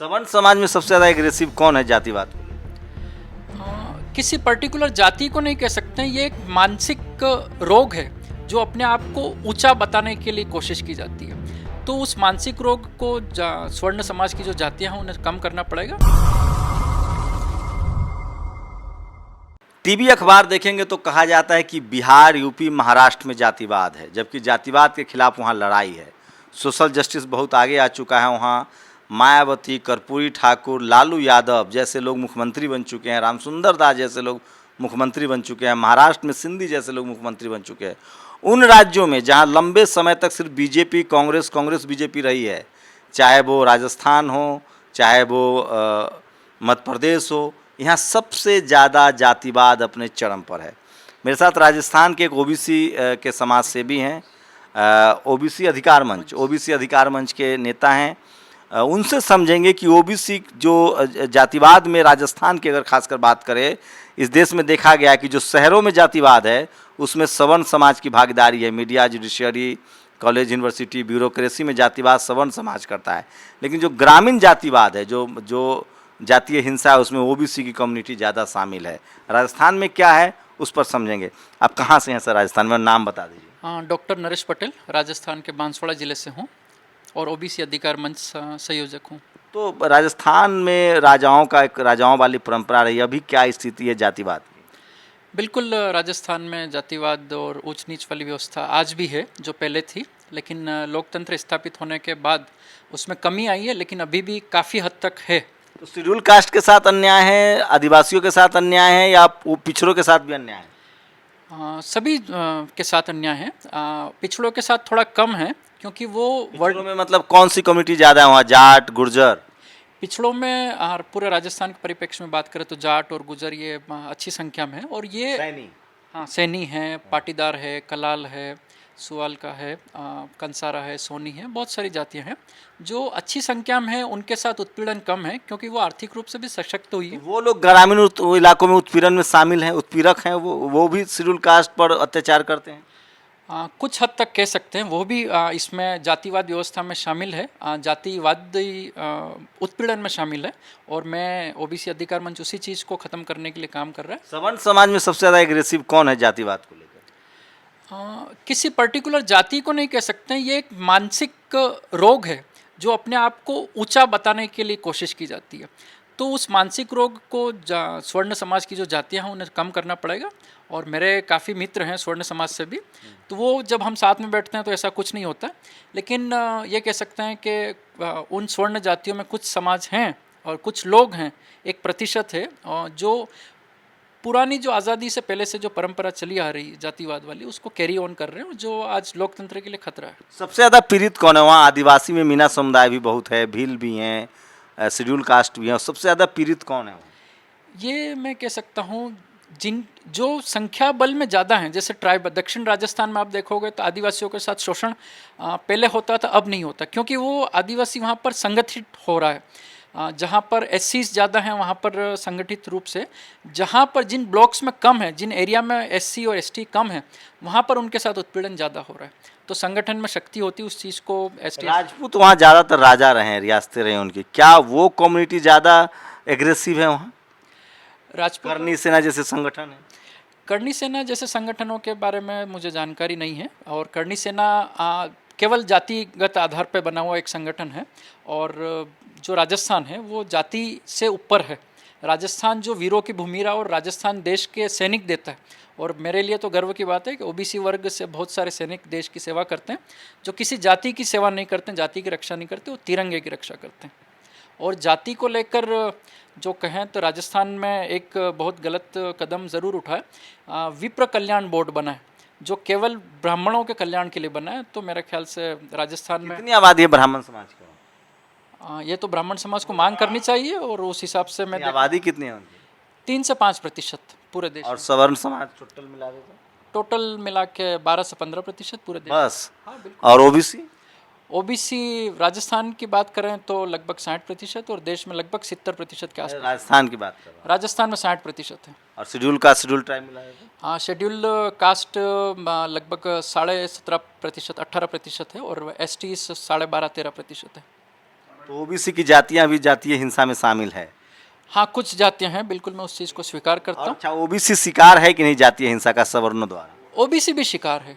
सवर्ण समाज में सबसे ज्यादा एग्रेसिव कौन है जातिवाद को? किसी पर्टिकुलर जाति को नहीं कह सकते हैं, ये एक मानसिक रोग है जो अपने आप को ऊंचा बताने के लिए कोशिश की जाती है। तो उस मानसिक रोग को स्वर्ण समाज की जो जातियां हैं उन्हें कम करना पड़ेगा। टीवी अखबार देखेंगे तो कहा जाता है कि बिहार, यूपी, महाराष्ट्र में जातिवाद है, जबकि जातिवाद के खिलाफ वहाँ लड़ाई है। सोशल जस्टिस बहुत आगे आ चुका है वहाँ। मायावती, कर्पूरी ठाकुर, लालू यादव जैसे लोग मुख्यमंत्री बन चुके हैं, रामसुंदर दास जैसे लोग मुख्यमंत्री बन चुके हैं, महाराष्ट्र में सिंधी जैसे लोग मुख्यमंत्री बन चुके हैं। उन राज्यों में जहाँ लंबे समय तक सिर्फ बीजेपी, कांग्रेस बीजेपी रही है, चाहे वो राजस्थान हो, चाहे वो मध्य प्रदेश हो, यहाँ सबसे ज़्यादा जातिवाद अपने चरम पर है। मेरे साथ राजस्थान के एक ओबीसी के समाज सेवी हैं, ओबीसी अधिकार मंच के नेता हैं। उनसे समझेंगे कि ओबीसी जो जातिवाद में राजस्थान की अगर खासकर बात करें, इस देश में देखा गया है कि जो शहरों में जातिवाद है उसमें सवर्ण समाज की भागीदारी है। Media, judiciary, college, university, bureaucracy में जातिवाद सवर्ण समाज करता है। लेकिन जो ग्रामीण जातिवाद है, जो जातीय हिंसा है, उसमें ओबीसी की कम्युनिटी ज़्यादा शामिल है। राजस्थान में क्या है उस पर समझेंगे। आप कहाँ से हैं सर राजस्थान में? नाम बता दीजिए। डॉक्टर नरेश पटेल, राजस्थान के बांसवाड़ा जिले से हूँ और ओबीसी अधिकार मंच संयोजक हूँ। तो राजस्थान में राजाओं वाली परंपरा रही, अभी क्या स्थिति है जातिवाद की? बिल्कुल, राजस्थान में जातिवाद और ऊंच नीच वाली व्यवस्था आज भी है जो पहले थी, लेकिन लोकतंत्र स्थापित होने के बाद उसमें कमी आई है, लेकिन अभी भी काफ़ी हद तक है। तो शेड्यूल कास्ट के साथ अन्याय है, आदिवासियों के साथ अन्याय है, या पिछड़ों के साथ भी अन्याय है? सभी के साथ अन्याय है। पिछड़ों के साथ थोड़ा कम है, क्योंकि वो पिछड़ों में मतलब कौन सी कम्युनिटी ज़्यादा है वहाँ? जाट, गुर्जर? पिछड़ों में पूरे राजस्थान के परिप्रेक्ष्य में बात करें तो जाट और गुजर ये अच्छी संख्या में है। और ये सैनी? हाँ, सैनी है, पाटीदार है, कलाल है, सुआल का है, कंसारा है, सोनी है, बहुत सारी जातियां हैं जो अच्छी संख्या में है। उनके साथ उत्पीड़न कम है क्योंकि वो आर्थिक रूप से भी सशक्त हुई है। वो लोग ग्रामीण इलाकों में उत्पीड़न में शामिल हैं, उत्पीड़क हैं, वो भी शेड्यूल कास्ट पर अत्याचार करते हैं? कुछ हद तक कह सकते हैं, वो भी इसमें जातिवाद व्यवस्था में शामिल है, जातिवादी उत्पीड़न में शामिल है। और मैं ओबीसी अधिकार मंच उसी चीज़ को ख़त्म करने के लिए काम कर रहा है। सवर्ण समाज में सबसे ज़्यादा एग्रेसिव कौन है जातिवाद को लेकर? किसी पर्टिकुलर जाति को नहीं कह सकते हैं, ये एक मानसिक रोग है जो अपने आप को ऊंचा बताने के लिए कोशिश की जाती है। तो उस मानसिक रोग को स्वर्ण समाज की जो जातियां हैं उन्हें कम करना पड़ेगा। और मेरे काफ़ी मित्र हैं स्वर्ण समाज से भी, तो वो जब हम साथ में बैठते हैं तो ऐसा कुछ नहीं होता। लेकिन ये कह सकते हैं कि उन स्वर्ण जातियों में कुछ समाज हैं और कुछ लोग हैं, एक प्रतिशत है जो पुरानी जो आज़ादी से पहले से जो परंपरा चली आ रही जातिवाद वाली, उसको कैरी ऑन कर रहे हैं, जो आज लोकतंत्र के लिए खतरा है। सबसे ज़्यादा पीड़ित कौन है वहाँ? आदिवासी में मीना समुदाय भी बहुत है, भील भी हैं, शेड्यूल कास्ट भी हैं। सबसे ज़्यादा पीड़ित कौन है वहाँ? ये मैं कह सकता हूँ जो संख्या बल में ज़्यादा हैं, जैसे ट्राइब दक्षिण राजस्थान में आप देखोगे तो आदिवासियों के साथ शोषण पहले होता था, अब नहीं होता, क्योंकि वो आदिवासी वहाँ पर संगठित हो रहा है। जहाँ पर एससीज ज़्यादा हैं वहाँ पर संगठित रूप से, जहाँ पर जिन ब्लॉक्स में कम है, जिन एरिया में एससी और एसटी कम है, वहाँ पर उनके साथ उत्पीड़न ज़्यादा हो रहा है। तो संगठन में शक्ति होती है उस चीज़ को एसटी। राजपूत वहाँ ज़्यादातर राजा रहे हैं, रियासतें रहे उनकी, क्या वो कम्युनिटी ज़्यादा एग्रेसिव है वहाँ? राजपूत करनी सेना जैसे संगठन है? करनी सेना जैसे संगठनों के बारे में मुझे जानकारी नहीं है। और करनी सेना केवल जातिगत आधार पर बना हुआ एक संगठन है। और जो राजस्थान है वो जाति से ऊपर है। राजस्थान जो वीरों की भूमि रहा और राजस्थान देश के सैनिक देता है। और मेरे लिए तो गर्व की बात है कि ओबीसी वर्ग से बहुत सारे सैनिक देश की सेवा करते हैं, जो किसी जाति की सेवा नहीं करते, जाति की रक्षा नहीं करते, वो तिरंगे की रक्षा करते हैं। और जाति को लेकर जो कहें तो राजस्थान में एक बहुत गलत कदम ज़रूर उठा है। विप्र कल्याण बोर्ड बना है जो केवल ब्राह्मणों के कल्याण के लिए बना है। तो मेरे ख्याल से राजस्थान में कितनी आबादी है ब्राह्मण समाज की? ये तो ब्राह्मण समाज को मांग करनी चाहिए और उस हिसाब से मैं आबादी कितनी है उनकी? 3 से 5% पूरे देश। और सवर्ण समाज टोटल मिला दे तो? टोटल मिला के 12 से 15% पूरे देश बस। हाँ बिल्कुल। और ओबीसी? ओबीसी राजस्थान की बात करें तो लगभग 60% और देश में लगभग 70% के आसपास। राजस्थान की बात कर रहा हूँ। राजस्थान में 60% है। और शेड्यूल कास्ट, शेड्यूल ट्राइब मिला है तो? हाँ, शेड्यूल कास्ट लगभग 17.5%, 18% है और एसटी 12.5-13% है। तो ओबीसी की जातियां भी जातीय हिंसा में शामिल है। हाँ, कुछ जातियां हैं, बिल्कुल मैं उस चीज़ को स्वीकार करता और हूँ। अच्छा, ओबीसी शिकार है कि नहीं जातीय हिंसा का सवर्णों द्वारा? ओबीसी भी शिकार है,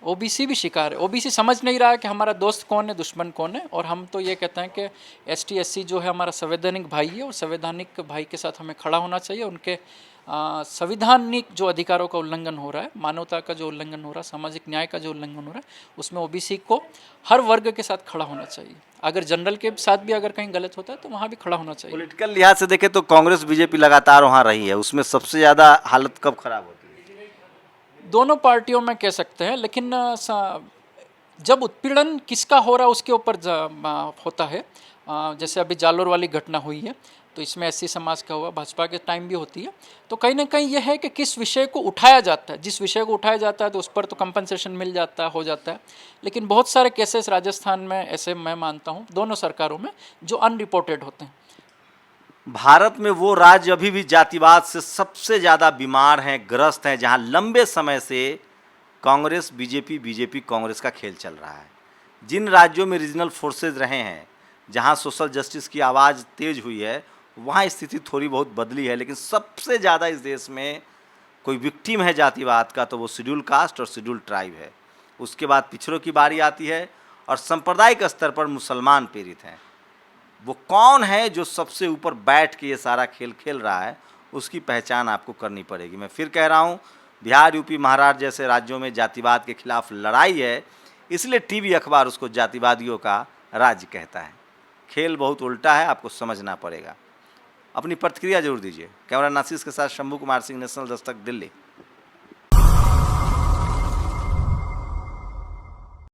ओबीसी भी शिकार है। ओबीसी समझ नहीं रहा है कि हमारा दोस्त कौन है, दुश्मन कौन है। और हम तो ये कहते हैं कि एसटी एससी जो है हमारा संवैधानिक भाई है, और संवैधानिक भाई के साथ हमें खड़ा होना चाहिए। उनके संविधानिक जो अधिकारों का उल्लंघन हो रहा है, मानवता का जो उल्लंघन हो रहा है, सामाजिक न्याय का जो उल्लंघन हो रहा है, उसमें ओबीसी को हर वर्ग के साथ खड़ा होना चाहिए। अगर जनरल के साथ भी अगर कहीं गलत होता है तो वहाँ भी खड़ा होना चाहिए। पॉलिटिकल लिहाज से देखें तो कांग्रेस बीजेपी लगातार वहाँ रही है, उसमें सबसे ज़्यादा हालत कब खराब होती है? दोनों पार्टियों में कह सकते हैं, लेकिन जब उत्पीड़न किसका हो रहा है उसके ऊपर होता है। जैसे अभी जालोर वाली घटना हुई है, तो इसमें एससी समाज का हुआ, भाजपा के टाइम भी होती है। तो कहीं ना कहीं यह है कि किस विषय को उठाया जाता है। जिस विषय को उठाया जाता है तो उस पर तो कंपनसेशन मिल जाता है, हो जाता है। लेकिन बहुत सारे केसेस राजस्थान में ऐसे मैं मानता हूँ, दोनों सरकारों में, जो अनरिपोर्टेड होते हैं। भारत में वो राज्य अभी भी जातिवाद से सबसे ज़्यादा बीमार हैं, ग्रस्त हैं, जहाँ लंबे समय से कांग्रेस बीजेपी, बीजेपी कांग्रेस का खेल चल रहा है। जिन राज्यों में रीजनल फोर्सेज रहे हैं, जहाँ सोशल जस्टिस की आवाज़ तेज हुई है, वहाँ स्थिति थोड़ी बहुत बदली है। लेकिन सबसे ज़्यादा इस देश में कोई विक्टिम है जातिवाद का तो वो शेड्यूल कास्ट और शेड्यूल ट्राइब है। उसके बाद पिछड़ों की बारी आती है, और सांप्रदायिक स्तर पर मुसलमान पीड़ित हैं। वो कौन है जो सबसे ऊपर बैठ के ये सारा खेल खेल रहा है, उसकी पहचान आपको करनी पड़ेगी। मैं फिर कह रहा हूँ, बिहार, यूपी, महाराष्ट्र जैसे राज्यों में जातिवाद के खिलाफ लड़ाई है, इसलिए टीवी अखबार उसको जातिवादियों का राज्य कहता है। खेल बहुत उल्टा है, आपको समझना पड़ेगा। अपनी प्रतिक्रिया जरूर दीजिए। कैमरा नासिर के साथ शंभू कुमार सिंह, नेशनल दस्तक, दिल्ली।